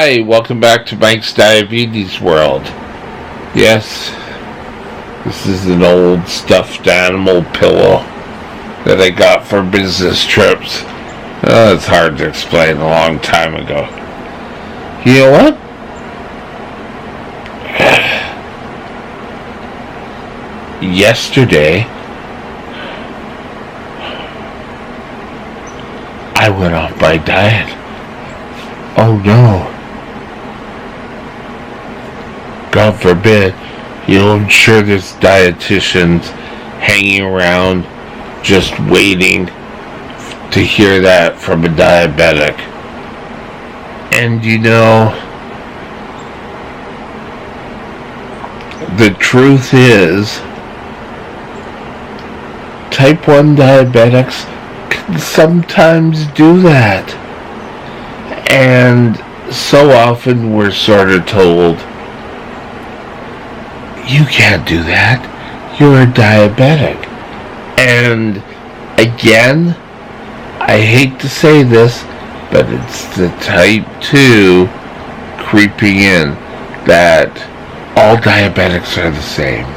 Hi, welcome back to Mike's Diabetes World. Yes, this is an old stuffed animal pillow that I got for business trips. It's hard to explain, a long time ago. You know what? Yesterday, I went off my diet. Oh no. God forbid. I'm sure there's dietitians hanging around just waiting to hear that from a diabetic. And the truth is, type 1 diabetics can sometimes do that. And so often we're sort of told, you can't do that. You're a diabetic. And again, I hate to say this, but it's the type 2 creeping in that all diabetics are the same.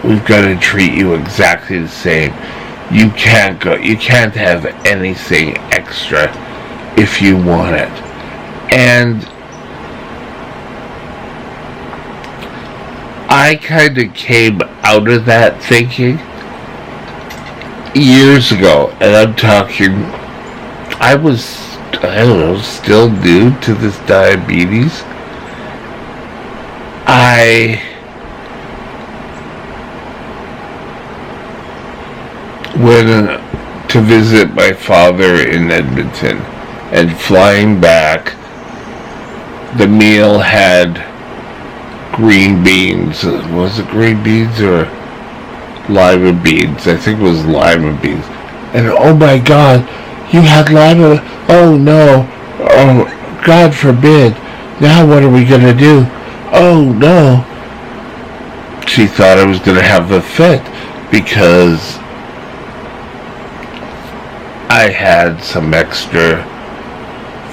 We've got to treat you exactly the same. You can't have anything extra if you want it. And I kind of came out of that thinking years ago, and I'm talking, I was, still new to this diabetes. I went to visit my father in Edmonton, and flying back, the meal had green beans. Was it green beans or lima beans? I think it was lima beans. And oh my God, you had lima? Oh no. Oh, God forbid. Now what are we going to do? Oh no. She thought I was going to have a fit because I had some extra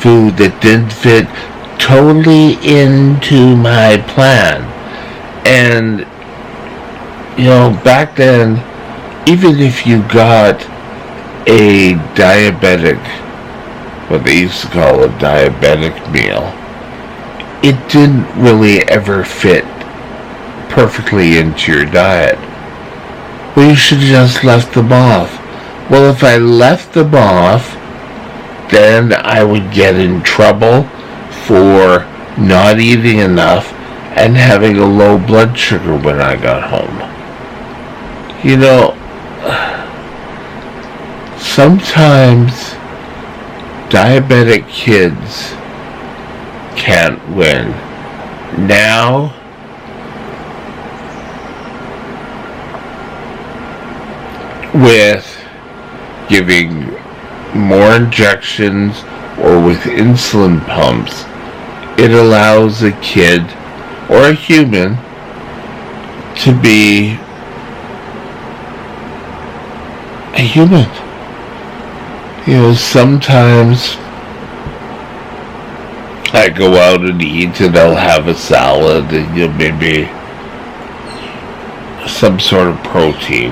food that didn't fit totally into my plan. And back then, even if you got a diabetic, what they used to call a diabetic meal, it didn't really ever fit perfectly into your diet. Well, you should have just left them off. Well, if I left them off, then I would get in trouble for not eating enough and having a low blood sugar when I got home. Sometimes diabetic kids can't win. Now, with giving more injections or with insulin pumps, it allows a kid or a human to be a human. Sometimes I go out and eat and I'll have a salad and maybe some sort of protein.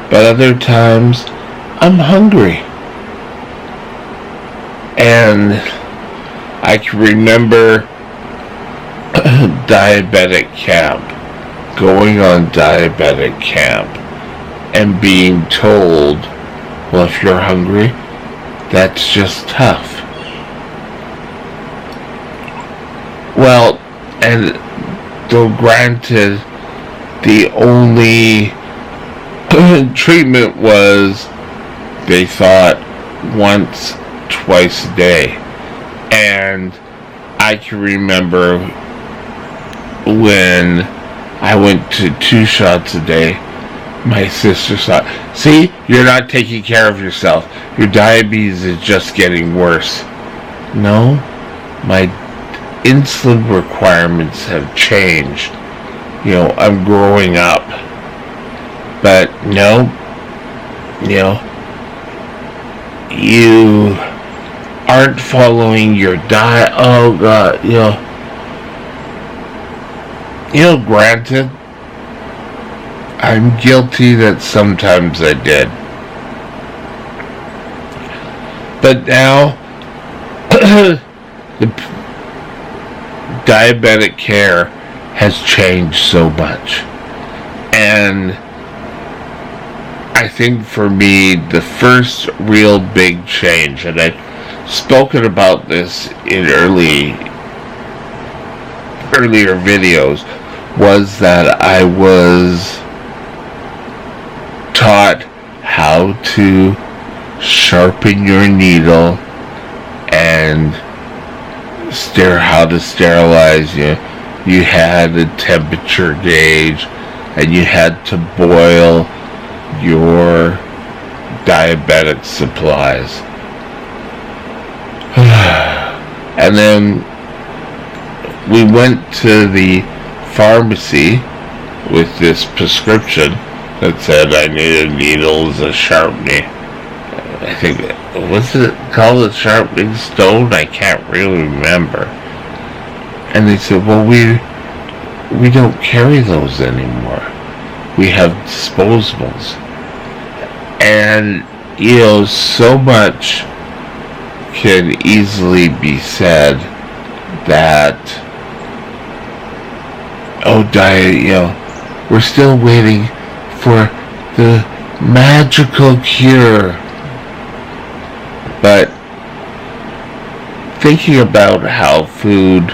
But other times I'm hungry. And I can remember diabetic camp, going on diabetic camp, and being told, well, if you're hungry, that's just tough. Well, and though granted, the only treatment was, they thought, once, twice a day. And I can remember when I went to 2 shots a day, my sister thought, see, you're not taking care of yourself. Your diabetes is just getting worse. No, my insulin requirements have changed. I'm growing up. But no, you aren't following your diet. Oh God, granted, I'm guilty that sometimes I did. But now, the diabetic care has changed so much. And I think for me, the first real big change, and I've spoken about this in earlier videos, was that I was taught how to sharpen your needle and how to sterilize you. You had a temperature gauge and you had to boil your diabetic supplies. And then we went to the pharmacy with this prescription that said I needed needles, a sharpening. I think, what's it called, a sharpening stone? I can't really remember. And they said, well, we don't carry those anymore. We have disposables. And, so much can easily be said that, we're still waiting for the magical cure. But thinking about how food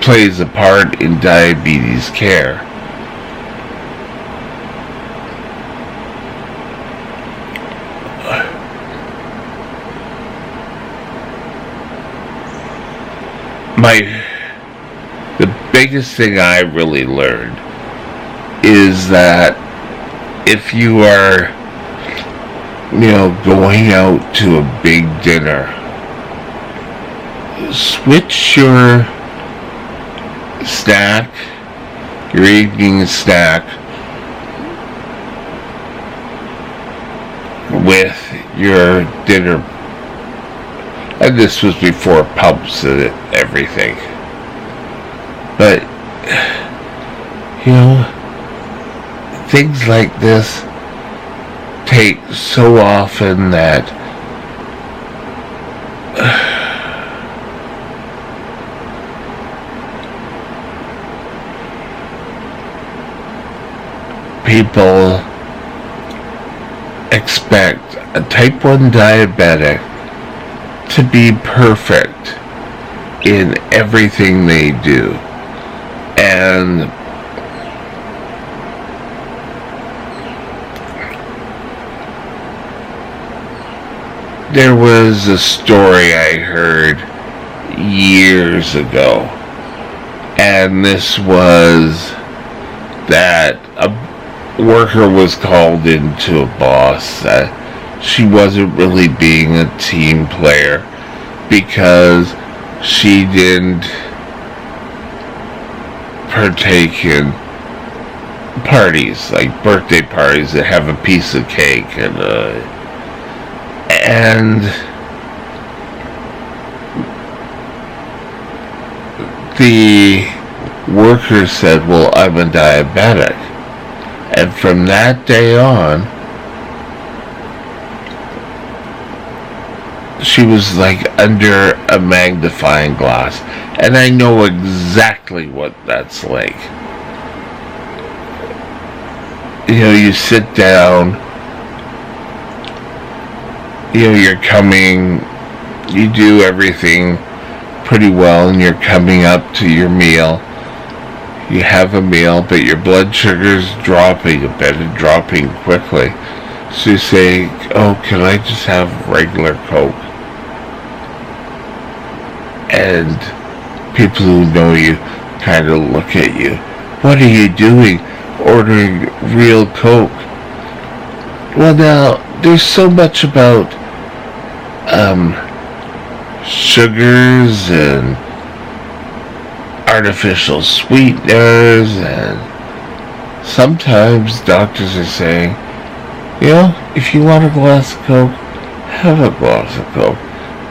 plays a part in diabetes care, the biggest thing I really learned is that if you are, going out to a big dinner, switch your evening snack, with your dinner. And this was before pumps and everything. But, things like this take so often that people expect a type 1 diabetic to be perfect in everything they do. And there was a story I heard years ago, and this was that a worker was called into a boss that she wasn't really being a team player because she didn't partake in parties, like birthday parties that have a piece of cake and the worker said, well, I'm a diabetic. And from that day on, she was like under a magnifying glass. And I know exactly what that's like. You sit down, you're coming, you do everything pretty well, and you're coming up to your meal. You have a meal, but your blood sugar's dropping a bit and dropping quickly. So you say, oh, can I just have regular Coke? And people who know you kind of look at you. What are you doing ordering real Coke? Well, now, there's so much about sugars and artificial sweeteners, and sometimes doctors are saying, if you want a glass of Coke, have a glass of Coke.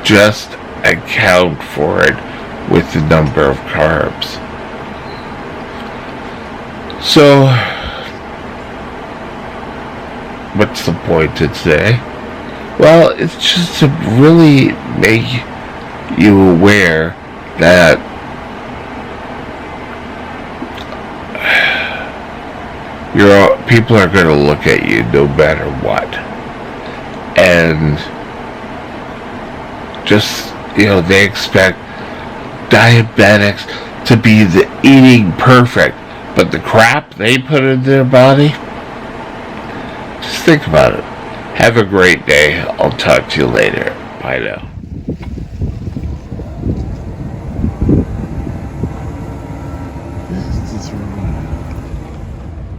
just account for it with the number of carbs. So, what's the point today? Well, it's just to really make you aware that people are going to look at you no matter what. And just, they expect diabetics to be the eating perfect, but the crap they put in their body, just think about it. Have a great day. I'll talk to you later. Bye now. This is